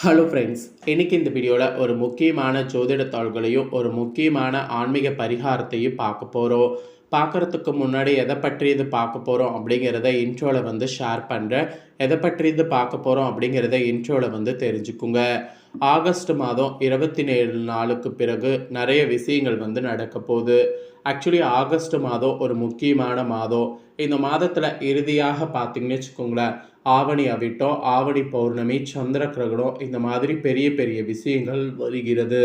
Hello friends, இன்றைக்கி இந்த வீடியோவில் ஒரு முக்கியமான ஜோதிட தாள்களையும் ஒரு முக்கியமான ஆன்மீக பரிகாரத்தையும் பார்க்க போகிறோம். பார்க்குறதுக்கு முன்னாடி எதை பற்றி இது பார்க்க போகிறோம் அப்படிங்கிறத இன்ட்ரோவில் ஷேர் பண்ணுறேன். எதை பற்றி இது பார்க்க போகிறோம் அப்படிங்கிறத இன்ட்ரோவில் தெரிஞ்சுக்குங்க. ஆகஸ்ட் மாதம் 27 நாளுக்கு பிறகு நிறைய விஷயங்கள் நடக்க போகுது. ஆக்சுவலி ஆகஸ்ட் மாதம் ஒரு முக்கியமான மாதம். இந்த மாதத்தில் இறுதியாக பார்த்தீங்கன்னு வச்சுக்கோங்களேன், ஆவணி அவிட்டம், ஆவணி பௌர்ணமி, சந்திர கிரகணம், இந்த மாதிரி பெரிய பெரிய விஷயங்கள் வருகிறது.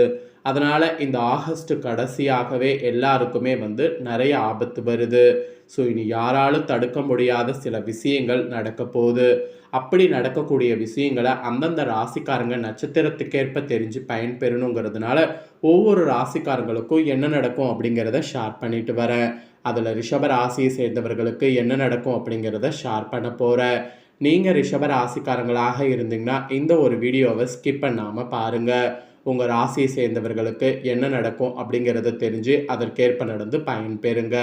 அதனால் இந்த ஆகஸ்ட் கடைசியாகவே எல்லாருக்குமே நிறைய ஆபத்து வருது. ஸோ இனி யாராலும் தடுக்க முடியாத சில விஷயங்கள் நடக்க போகுது. அப்படி நடக்கக்கூடிய விஷயங்களை அந்தந்த ராசிக்காரங்க நட்சத்திரத்துக்கேற்ப தெரிஞ்சு பயன்பெறணுங்கிறதுனால ஒவ்வொரு ராசிக்காரங்களுக்கும் என்ன நடக்கும் அப்படிங்கிறத ஷேர் பண்ணிட்டு வரேன். அதில் ரிஷப ராசியை சேர்ந்தவர்களுக்கு என்ன நடக்கும் அப்படிங்கிறத ஷேர் பண்ண போகிறேன். நீங்கள் ரிஷப ராசிக்காரங்களாக இருந்தீங்கன்னா இந்த ஒரு வீடியோவை ஸ்கிப் பண்ணாமல் பாருங்கள். உங்கள் ராசியை சேர்ந்தவர்களுக்கு என்ன நடக்கும் அப்படிங்கிறத தெரிஞ்சு அதற்கேற்ப நடந்து பயன்பெறுங்க.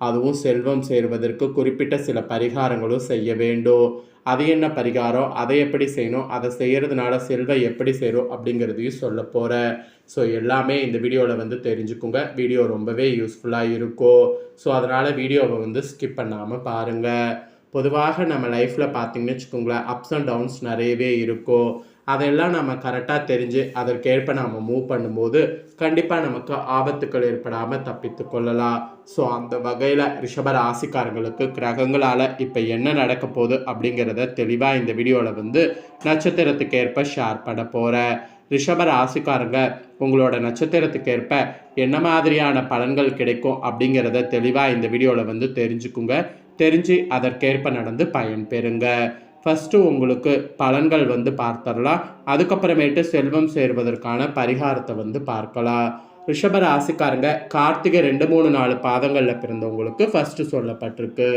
அதுவும் செல்வம் சேருவதற்கு குறிப்பிட்ட சில பரிகாரங்களும் செய்ய வேண்டும். அது என்ன பரிகாரம், அதை எப்படி செய்யணும், அதை செய்கிறதுனால செல்வம் எப்படி சேரும் அப்படிங்கிறதையும் சொல்ல போகிறேன். ஸோ எல்லாமே இந்த வீடியோவில் தெரிஞ்சுக்குங்க. வீடியோ ரொம்பவே யூஸ்ஃபுல்லாக இருக்கும். ஸோ அதனால் வீடியோவை ஸ்கிப் பண்ணாமல் பாருங்கள். பொதுவாக நம்ம லைஃப்பில் பார்த்திங்கன்னு வச்சுக்கோங்களேன், அப்ஸ் அண்ட் டவுன்ஸ் நிறையவே இருக்கும். அதெல்லாம் நம்ம கரெக்டாக தெரிஞ்சு அதற்கேற்ப நம்ம மூவ் பண்ணும்போது கண்டிப்பாக நமக்கு ஆபத்துக்கள் ஏற்படாமல் தப்பித்து கொள்ளலாம். ஸோ அந்த வகையில் ரிஷப ராசிக்காரங்களுக்கு கிரகங்களால் இப்போ என்ன நடக்க போகுது அப்படிங்கிறத தெளிவாக இந்த வீடியோவில் நட்சத்திரத்துக்கு ஏற்ப ஷேர் பண்ண போகிறேன். ரிஷப ராசிக்காரங்க உங்களோட நட்சத்திரத்துக்கு ஏற்ப என்ன மாதிரியான பலன்கள் கிடைக்கும் அப்படிங்கிறத தெளிவாக இந்த வீடியோவில் தெரிஞ்சுக்குங்க. தெரிஞ்சு அதற்கேற்ப நடந்து பயன்பெறுங்க. ஃபஸ்ட்டு உங்களுக்கு பலன்கள் பார்த்துடலாம். அதுக்கப்புறமேட்டு செல்வம் சேர்வதற்கான பரிகாரத்தை பார்க்கலாம். ரிஷப ராசிக்காரங்க கார்த்திகை 2-3-4 பாதங்களில் பிறந்தவங்களுக்கு ஃபஸ்ட்டு சொல்லப்பட்டிருக்கு.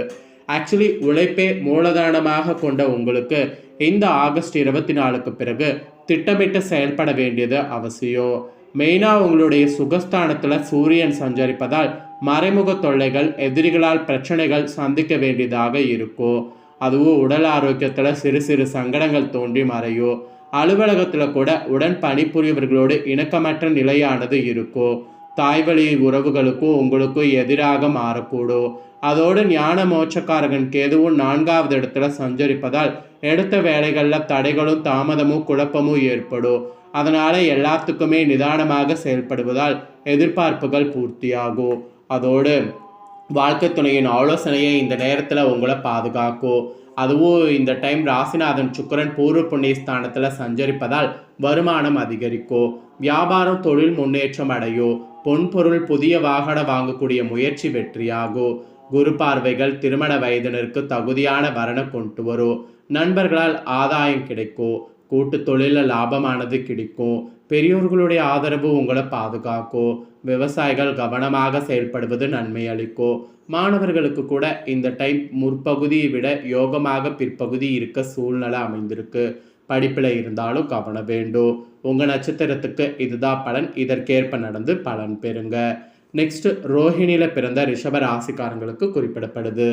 ஆக்சுவலி உழைப்பே மூலதனமாக கொண்ட உங்களுக்கு இந்த ஆகஸ்ட் 24க்கு பிறகு திட்டமிட்டு செயல்பட வேண்டியது அவசியம். மெயினாக உங்களுடைய சுகஸ்தானத்தில் சூரியன் சஞ்சரிப்பதால் மறைமுக தொல்லைகள், எதிரிகளால் பிரச்சனைகள் சந்திக்க வேண்டியதாக இருக்கும். அதுவும் உடல் ஆரோக்கியத்தில் சிறு சிறு சங்கடங்கள் தோன்றி மறையும். அலுவலகத்தில் கூட உடன் பணிபுரியவர்களோடு இணக்கமற்ற நிலையானது இருக்கும். தாய்வழி உறவுகளுக்கும் உங்களுக்கும் எதிராக மாறக்கூடும். அதோடு ஞான மோட்சக்காரகன் கேதுவும் 4வது இடத்துல சஞ்சரிப்பதால் எடுத்த வேலைகளில் தடைகளும் தாமதமும் குழப்பமும் ஏற்படும். அதனால் எல்லாத்துக்குமே நிதானமாக செயல்படுவதால் எதிர்பார்ப்புகள் பூர்த்தியாகும். அதோடு வாழ்க்கை துணையின் ஆலோசனையை இந்த நேரத்தில் உங்களை பாதுகாக்கும். அதுவும் இந்த டைம் ராசிநாதன் சுக்கிரன் பூர்வ புண்ணிய ஸ்தானத்தில் சஞ்சரிப்பதால் வருமானம் அதிகரிக்கும். வியாபாரம் தொழில் முன்னேற்றம் அடையும். பொன்பொருள் புதிய வாகனம் வாங்கக்கூடிய முயற்சி வெற்றியாகும். குரு பார்வைகள் திருமண வயதினருக்கு தகுதியான வரனை கொண்டு வரும். நண்பர்களால் ஆதாயம் கிடைக்கும். கூட்டு தொழிலில் லாபமானது கிடைக்கும். பெரியோர்களுடைய ஆதரவு உங்களை பாதுகாக்கும். விவசாயிகள் கவனமாக செயல்படுவது நன்மை அளிக்கும். மாணவர்களுக்கு கூட இந்த டைம் முற்பகுதியை விட யோகமாக பிற்பகுதி இருக்க சூழ்நிலை அமைந்திருக்கு. படிப்பில் இருந்தாலும் கவனம் வேண்டும். உங்கள் நட்சத்திரத்துக்கு இதுதான் பலன். இதற்கேற்ப நடந்து பலன் பெறுங்க. நெக்ஸ்ட், ரோஹிணியில் பிறந்த ரிஷப ராசிக்காரங்களுக்கு குறிப்பிடப்படுது.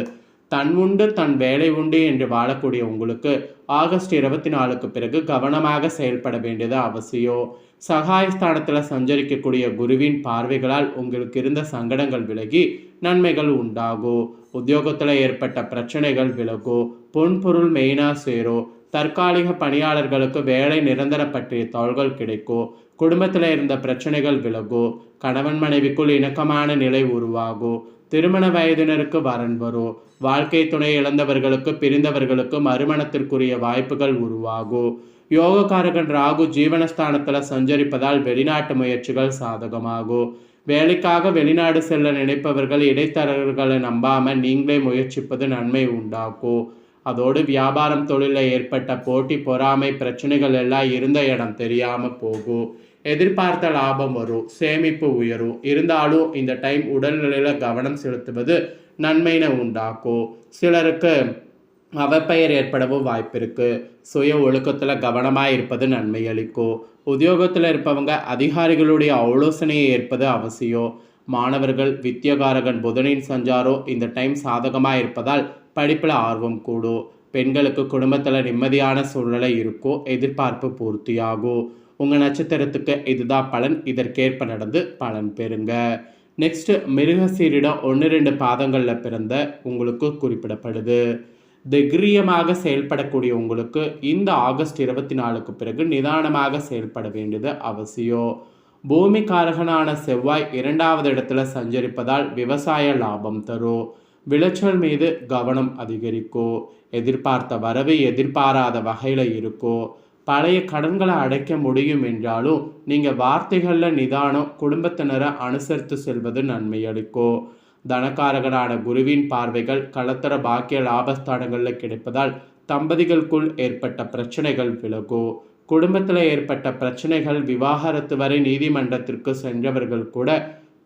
தன் உண்டு தன் வேலை உண்டு என்று வாழக்கூடிய உங்களுக்கு ஆகஸ்ட் 24க்கு பிறகு கவனமாக செயல்பட வேண்டியது அவசியம். சகாயஸ்தானத்தில் சஞ்சரிக்கக்கூடிய குருவின் பார்வைகளால் உங்களுக்கு இருந்த சங்கடங்கள் விலகி நன்மைகள் உண்டாகும். உத்தியோகத்தில் ஏற்பட்ட பிரச்சனைகள் விலகும். பொன்பொருள் மெயினாக சேரும். தற்காலிக பணியாளர்களுக்கு வேலை நிரந்தர பற்றிய தாள்கள் கிடைக்கும். குடும்பத்தில் இருந்த பிரச்சனைகள் விலகும். கணவன் மனைவிக்குள் இணக்கமான நிலை உருவாகும். திருமண வயதினருக்கு வரன் வரும். வாழ்க்கை துணை இழந்தவர்களுக்கு பிரிந்தவர்களுக்கு மறுமணத்திற்குரிய வாய்ப்புகள் உருவாகும். யோகக்காரகன் ராகு ஜீவனஸ்தானத்தில் சஞ்சரிப்பதால் வெளிநாட்டு முயற்சிகள் சாதகமாகும். வேலைக்காக வெளிநாடு செல்ல நினைப்பவர்கள் இடைத்தரகர்களை நம்பாமல் நீங்களே முயற்சிப்பது நன்மை உண்டாக்கும். அதோடு வியாபாரம் தொழிலில் ஏற்பட்ட போட்டி பொறாமை பிரச்சனைகள் எல்லாம் இருந்த இடம் தெரியாமல் போகும். எதிர்பார்த்த லாபம் வரும். சேமிப்பு உயரும். இருந்தாலும் இந்த டைம் உடல்நிலையில் கவனம் செலுத்துவது நன்மையினை உண்டாக்கும். சிலருக்கு அவப்பெயர் ஏற்படவும் வாய்ப்பு இருக்குது. சுய ஒழுக்கத்தில் கவனமாக இருப்பது நன்மை அளிக்கும். உத்தியோகத்தில் இருப்பவங்க அதிகாரிகளுடைய ஆலோசனையை ஏற்பது அவசியம். மாணவர்கள் வித்தியகாரகன் புதனின் சஞ்சாரம் இந்த டைம் சாதகமாக இருப்பதால் படிப்பில் ஆர்வம் கூடும். பெண்களுக்கு குடும்பத்தில் நிம்மதியான சூழ்நிலை இருக்கும், எதிர்பார்ப்பு பூர்த்தியாகும். உங்கள் நட்சத்திரத்துக்கு இதுதான் பலன், இதற்கேற்ப நடந்து பலன் பெறுங்க. நெக்ஸ்ட் மிருகசீரிடம் 1-2 பாதங்களில் பிறந்த உங்களுக்கு குறிப்பிடப்படுது. தைரியமாக செயல்படக்கூடிய உங்களுக்கு இந்த ஆகஸ்ட் 24க்கு பிறகு நிதானமாக செயல்பட வேண்டியது அவசியம். பூமிக்காரகனான செவ்வாய் 2வது இடத்துல சஞ்சரிப்பதால் விவசாய லாபம் தரும். விளைச்சல் மீது கவனம் அதிகரிக்கும். எதிர்பார்த்த வரவு எதிர்பாராத வகையில் இருக்கும். பழைய கடன்களை அடைக்க முடியும் என்றாலும் நீங்கள் வார்த்தைகளில் நிதானம், குடும்பத்தினரை அனுசரித்து செல்வது நன்மை அளிக்கும். தனக்காரகனான குருவின் பார்வைகள் களத்தர பாக்கிய லாபஸ்தானங்களில் கிடைப்பதால் தம்பதிகளுக்குள் ஏற்பட்ட பிரச்சனைகள் விலகும். குடும்பத்தில் ஏற்பட்ட பிரச்சனைகள் விவாகரத்து வரை நீதிமன்றத்திற்கு சென்றவர்கள் கூட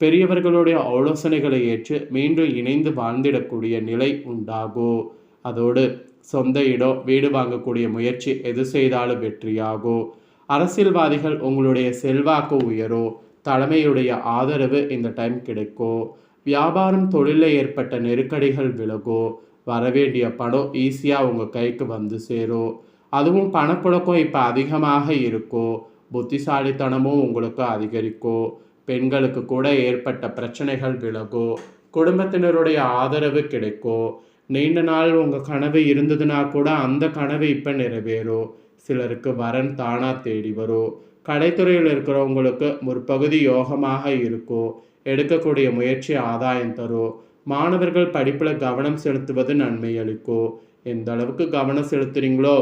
பெரியவர்களுடைய ஆலோசனைகளை ஏற்று மீண்டும் இணைந்து வாழ்ந்திடக்கூடிய நிலை உண்டாகும். அதோடு சொந்த இடம், வீடு வாங்கக்கூடிய முயற்சி எது செய்தாலும் வெற்றியாகும். அரசியல்வாதிகள் உங்களுடைய செல்வாக்கு உயரும். தலைமையுடைய ஆதரவு இந்த டைம் கிடைக்கும். வியாபாரம் தொழிலில் ஏற்பட்ட நெருக்கடிகள் விலகும். வரவேண்டிய பணம் ஈஸியாக உங்கள் கைக்கு வந்து சேரும். அதுவும் பணப்புழக்கம் இப்போ அதிகமாக இருக்கும். புத்திசாலித்தனமும் உங்களுக்கு அதிகரிக்கும். பெண்களுக்கு கூட ஏற்பட்ட பிரச்சனைகள் விலகும். குடும்பத்தினருடைய ஆதரவு கிடைக்கும். நீண்ட நாள் உங்கள் கனவு இருந்ததுன்னா கூட அந்த கனவு இப்போ நிறைவேறும். சிலருக்கு வரன் தானாக தேடி வரும். கலைத்துறையில் இருக்கிறவங்களுக்கு முற்பகுதி யோகமாக இருக்கும். எடுக்கக்கூடிய முயற்சி ஆதாயம் தரும். மாணவர்கள் படிப்பில் கவனம் செலுத்துவது நன்மை அளிக்கும். எந்த அளவுக்கு கவனம் செலுத்துறீங்களோ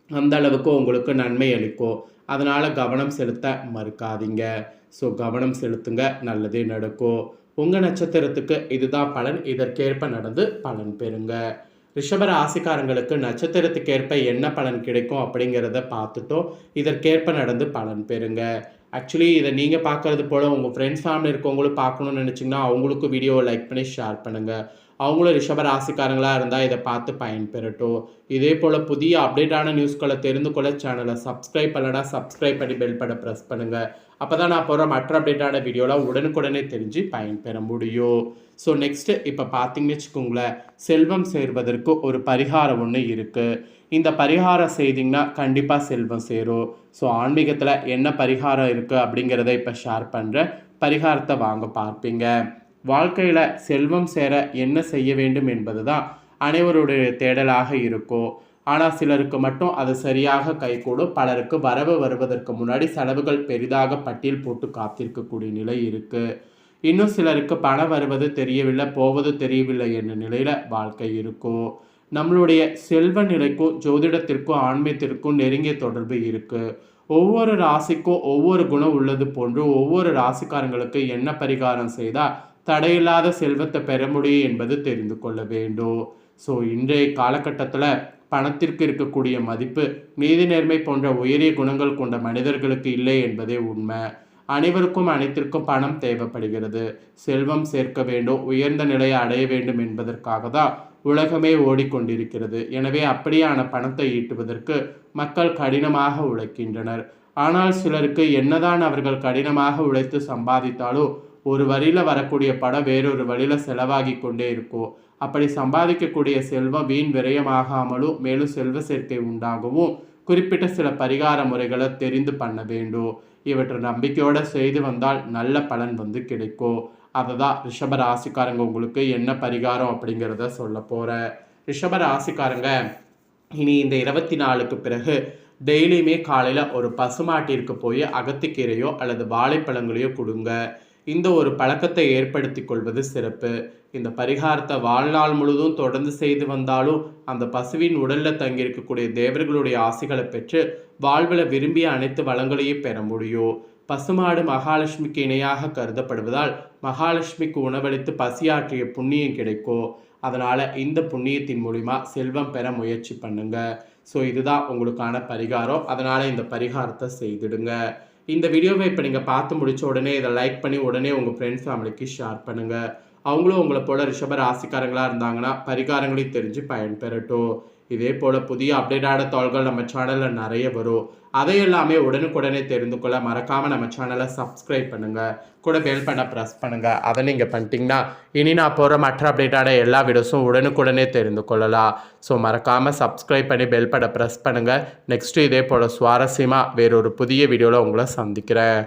அந்த அளவுக்கு உங்களுக்கு நன்மை அளிக்கும். அதனால் கவனம் செலுத்த மறுக்காதீங்க. ஸோ கவனம் செலுத்துங்க, நல்லதே நடக்கும். உங்கள் நட்சத்திரத்துக்கு இதுதான் பலன், இதற்கேற்ப நடந்து பலன் பெறுங்க. ரிஷப ராசிக்காரங்களுக்கு நட்சத்திரத்துக்கேற்ப என்ன பலன் கிடைக்கும் அப்படிங்கிறத பார்த்துட்டோம். இதற்கேற்ப நடந்து பலன் பெறுங்க. ஆக்சுவலி இதை நீங்கள் பார்க்குறது போல் உங்கள் ஃப்ரெண்ட்ஸ் ஃபேமிலி இருக்கவங்களும் பார்க்கணுன்னு நினச்சிங்கன்னா அவங்களுக்கு வீடியோவை லைக் பண்ணி ஷேர் பண்ணுங்கள். அவங்களும் ரிஷப ராசிக்காரங்களாக இருந்தால் இதை பார்த்து பயன்பெறட்டும். இதே போல் புதிய அப்டேட்டான நியூஸ்களை தெரிந்து கொள்ள சேனலை சப்ஸ்கிரைப் பண்ணலன்னா சப்ஸ்கிரைப் பண்ணி பெல் பட்டனை ப்ரெஸ் பண்ணுங்கள். அப்போ தான் நான் போகிற மற்ற அப்டேட்டான வீடியோலாம் உடனுக்குடனே தெரிஞ்சு பயன்பெற முடியும். ஸோ நெக்ஸ்ட்டு இப்போ பார்த்தீங்கன்னு வச்சுக்கோங்களேன், செல்வம் சேர்வதற்கு ஒரு பரிகாரம் ஒன்று இருக்குது. இந்த பரிகாரம் செய்திங்கன்னா கண்டிப்பாக செல்வம் சேரும். ஸோ ஆன்மீகத்தில் என்ன பரிகாரம் இருக்குது அப்படிங்கிறத இப்போ ஷேர் பண்ணுறேன். பரிகாரத்தை வாங்க பார்ப்பீங்க. வாழ்க்கையில் செல்வம் சேர என்ன செய்ய வேண்டும் என்பது தான் அனைவருடைய தேடலாக இருக்கும். ஆனால் சிலருக்கு மட்டும் அது சரியாக கைகூடும். பலருக்கு வரவு வருவதற்கு முன்னாடி செலவுகள் பெரிதாக பட்டியல் போட்டு காத்திருக்கக்கூடிய நிலை இருக்குது. இன்னும் சிலருக்கு பணம் வருவது தெரியவில்லை, போவது தெரியவில்லை என்ற நிலையில் வாழ்க்கை இருக்கும். நம்மளுடைய செல்வ நிலைக்கும் ஜோதிடத்திற்கும் ஆன்மீகத்திற்கும் நெருங்கிய தொடர்பு இருக்குது. ஒவ்வொரு ராசிக்கும் ஒவ்வொரு குணம் உள்ளது போன்று ஒவ்வொரு ராசிக்காரங்களுக்கு என்ன பரிகாரம் செய்தால் தடையில்லாத செல்வத்தை பெற முடியும் என்பது தெரிந்து கொள்ள வேண்டும். ஸோ இன்றைய காலகட்டத்தில் பணத்திற்கு இருக்கக்கூடிய மதிப்பு நீதி நேர்மை போன்ற உயரிய குணங்கள் கொண்ட மனிதர்களுக்கு இல்லை என்பதே உண்மை. அனைவருக்கும் அனைத்திற்கும் பணம் தேவைப்படுகிறது. செல்வம் சேர்க்க வேண்டும், உயர்ந்த நிலையை அடைய வேண்டும் என்பதற்காக தான் உலகமே ஓடிக்கொண்டிருக்கிறது. எனவே அப்படியான பணத்தை ஈட்டுவதற்கு மக்கள் கடினமாக உழைக்கின்றனர். ஆனால் சிலருக்கு என்னதான் அவர்கள் கடினமாக உழைத்து சம்பாதித்தாலும் ஒரு வழியில் வரக்கூடிய பணம் வேறொரு வழியில் செலவாகி கொண்டே இருக்கும். அப்படி சம்பாதிக்கக்கூடிய செல்வம் வீண் விரயமாகாமலும் மேலும் செல்வ சேர்க்கை உண்டாகவும் குறிப்பிட்ட சில பரிகார முறைகளை தெரிந்து பண்ண வேண்டும். இவற்றை நம்பிக்கையோடு செய்து வந்தால் நல்ல பலன் கிடைக்கும். அதை தான் ரிஷப ராசிக்காரங்க உங்களுக்கு என்ன பரிகாரம் அப்படிங்கிறத சொல்ல போகிறேன். ரிஷப ராசிக்காரங்க இனி இந்த 24க்கு பிறகு டெய்லியுமே காலையில் ஒரு பசுமாட்டிற்கு போய் அகத்திக்கீரையோ அல்லது வாழைப்பழங்களையோ கொடுங்க. இந்த ஒரு பழக்கத்தை ஏற்படுத்தி கொள்வது சிறப்பு. இந்த பரிகாரத்தை வாழ்நாள் முழுதும் தொடர்ந்து செய்து வந்தாலும் அந்த பசுவின் உடலில் தங்கியிருக்கக்கூடிய தேவர்களுடைய ஆசைகளை பெற்று வாழ்வில் விரும்பிய அனைத்து வளங்களையும் பெற முடியும். பசுமாடு மகாலட்சுமிக்கு இணையாக கருதப்படுவதால் மகாலட்சுமிக்கு உணவளித்து பசியாற்றிய புண்ணியம் கிடைக்கும். அதனால் இந்த புண்ணியத்தின் மூலிமா செல்வம் பெற முயற்சி பண்ணுங்க. ஸோ இதுதான் உங்களுக்கான பரிகாரம். அதனால் இந்த பரிகாரத்தை செய்திடுங்க. இந்த வீடியோவை இப்போ நீங்கள் பார்த்து முடித்த உடனே இதை லைக் பண்ணி உடனே உங்கள் ஃப்ரெண்ட்ஸ் ஃபேமிலிக்கு ஷேர் பண்ணுங்கள். அவங்களும் உங்களை போல ரிஷப ராசிக்காரங்களாக இருந்தாங்கன்னா பரிகாரங்களையும் தெரிஞ்சு பயன்பெறட்டும். இதே போல் புதிய அப்டேட்டான தாள்கள் நம்ம சேனலில் நிறைய வரும். அதையெல்லாமே உடனுக்குடனே தெரிந்து கொள்ள மறக்காமல் நம்ம சேனலை சப்ஸ்கிரைப் பண்ணுங்கள். கூட பெல் பண்ண ப்ரெஸ் பண்ணுங்கள். அதை நீங்கள் பண்ணிட்டீங்கன்னா இனி நான் போகிற மற்ற அப்டேட்டான எல்லா வீடியோஸும் உடனுக்குடனே தெரிந்து கொள்ளலாம். ஸோ மறக்காமல் சப்ஸ்கிரைப் பண்ணி பெல் பண்ண ப்ரெஸ் பண்ணுங்கள். நெக்ஸ்ட்டு இதே போல் சுவாரஸ்யமாக வேறொரு புதிய வீடியோவில் உங்களை சந்திக்கிறேன்.